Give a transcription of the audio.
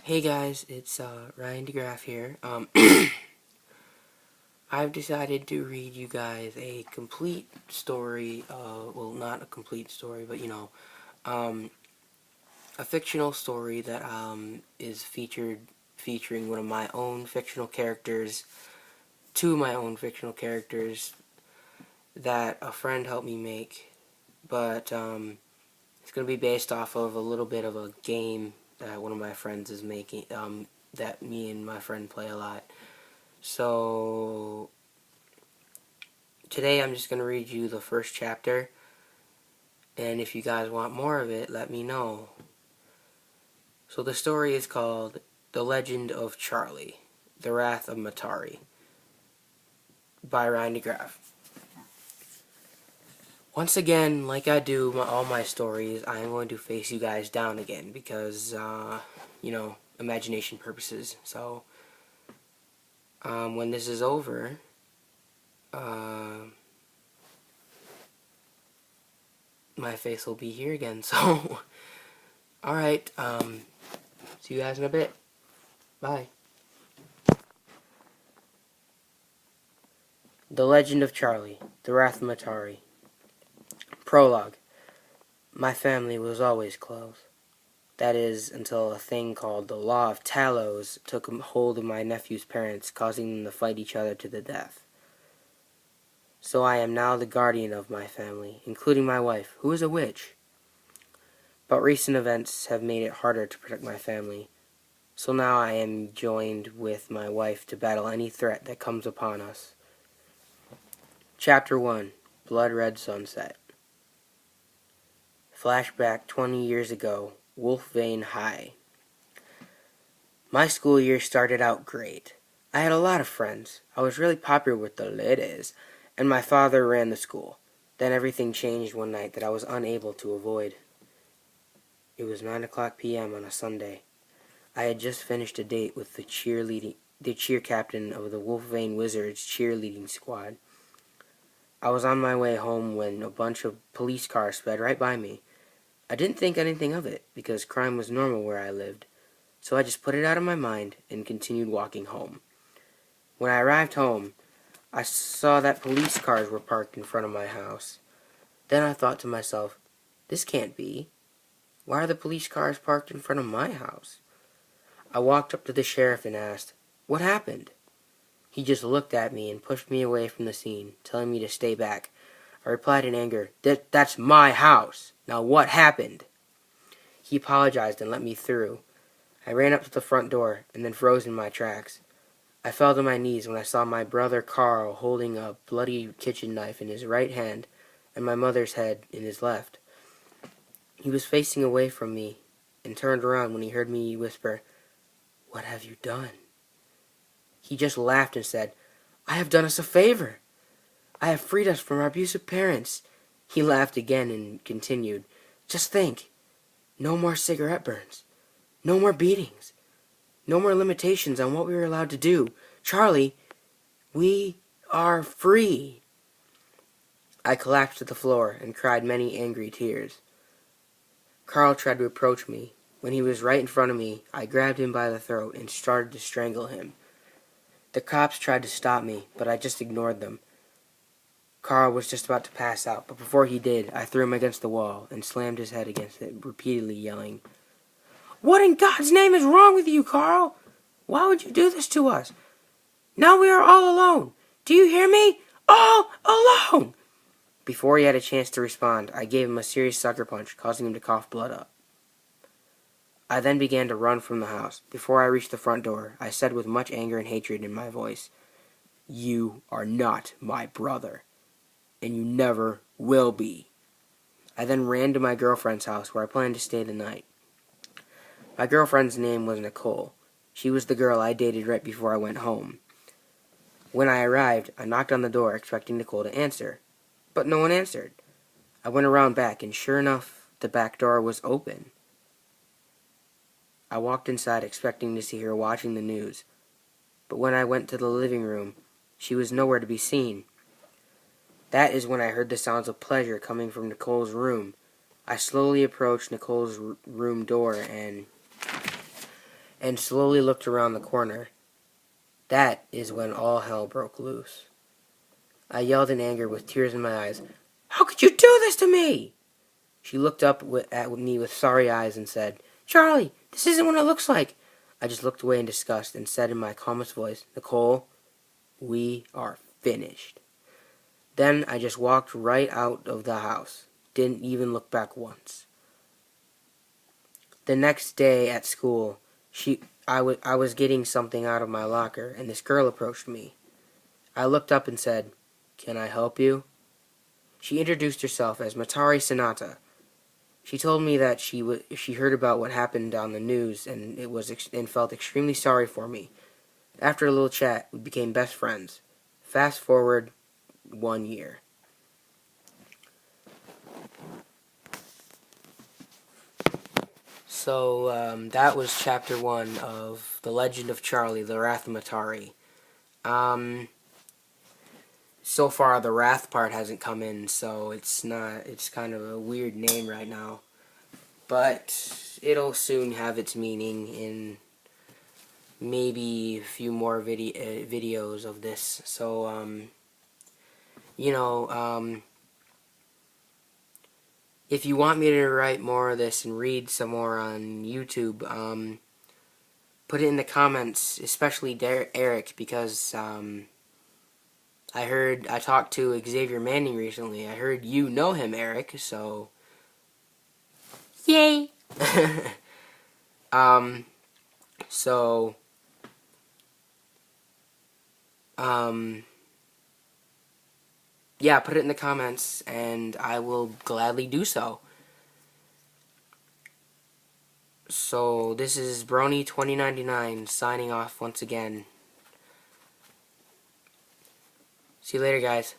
Hey guys, it's Ryan DeGraff here. I've decided to read you guys a complete story, well, not a complete story, but a fictional story that is featuring one of my own fictional characters, two of my own fictional characters that a friend helped me make, but it's going to be based off of a little bit of a game that one of my friends is making, that me and my friend play a lot. So today I'm just going to read you the first chapter, and if you guys want more of it, let me know. So the story is called The Legend of Charlie, The Wrath of Metari, by Ryan DeGraff. Once again, like I do all my stories, I am going to face you guys down again because, imagination purposes. So, when this is over, my face will be here again. So, alright, see you guys in a bit. Bye. The Legend of Charlie, The Wrath of Metari. Prologue. My family was always close. That is, until a thing called the Law of Talos took hold of my nephew's parents, causing them to fight each other to the death. So I am now the guardian of my family, including my wife, who is a witch. But recent events have made it harder to protect my family, so now I am joined with my wife to battle any threat that comes upon us. Chapter 1. Blood Red Sunset. Flashback 20 years ago, Wolf Vein High. My school year started out great. I had a lot of friends. I was really popular with the ladies, and my father ran the school. Then everything changed one night that I was unable to avoid. It was 9:00 p.m. on a Sunday. I had just finished a date with the cheer captain of the Wolf Vein Wizards cheerleading squad. I was on my way home when a bunch of police cars sped right by me. I didn't think anything of it, because crime was normal where I lived, so I just put it out of my mind and continued walking home. When I arrived home, I saw that police cars were parked in front of my house. Then I thought to myself, this can't be. Why are the police cars parked in front of my house? I walked up to the sheriff and asked, what happened? He just looked at me and pushed me away from the scene, telling me to stay back. I replied in anger, that's my house. Now what happened? He apologized and let me through. I ran up to the front door and then froze in my tracks. I fell to my knees when I saw my brother Carl holding a bloody kitchen knife in his right hand and my mother's head in his left. He was facing away from me and turned around when he heard me whisper, what have you done? He just laughed and said, I have done us a favor. I have freed us from our abusive parents. He laughed again and continued, just think, no more cigarette burns, no more beatings, no more limitations on what we were allowed to do. Charlie, we are free. I collapsed to the floor and cried many angry tears. Carl tried to approach me. When he was right in front of me, I grabbed him by the throat and started to strangle him. The cops tried to stop me, but I just ignored them. Carl was just about to pass out, but before he did, I threw him against the wall and slammed his head against it, repeatedly yelling, what in God's name is wrong with you, Carl? Why would you do this to us? Now we are all alone. Do you hear me? All alone! Before he had a chance to respond, I gave him a serious sucker punch, causing him to cough blood up. I then began to run from the house. Before I reached the front door, I said with much anger and hatred in my voice, you are not my brother, and you never will be. I then ran to my girlfriend's house where I planned to stay the night. My girlfriend's name was Nicole. She was the girl I dated right before I went home. When I arrived, I knocked on the door expecting Nicole to answer, but no one answered. I went around back, and sure enough, the back door was open. I walked inside expecting to see her watching the news, but when I went to the living room, she was nowhere to be seen. That is when I heard the sounds of pleasure coming from Nicole's room. I slowly approached Nicole's room door and and slowly looked around the corner. That is when all hell broke loose. I yelled in anger with tears in my eyes, "How could you do this to me?" She looked up at me with sorry eyes and said, "Charlie, this isn't what it looks like." I just looked away in disgust and said in my calmest voice, "Nicole, we are finished." Then I just walked right out of the house. Didn't even look back once. The next day at school, I was getting something out of my locker, and this girl approached me. I looked up and said, "Can I help you?" She introduced herself as Metari Sonata. She told me that she heard about what happened on the news and felt extremely sorry for me. After a little chat, we became best friends. Fast forward 1 year. So that was chapter 1 of The Legend of Charlie, the Wrath of Metari. So far the Wrath part hasn't come in, so it's kind of a weird name right now. But it'll soon have its meaning in maybe a few more videos of this. So, if you want me to write more of this and read some more on YouTube, put it in the comments, especially Eric, because I talked to Xavier Manning recently. I heard you know him, Eric, so yay. So yeah, put it in the comments and I will gladly do so. So this is Brony2099 signing off once again. See you later, guys.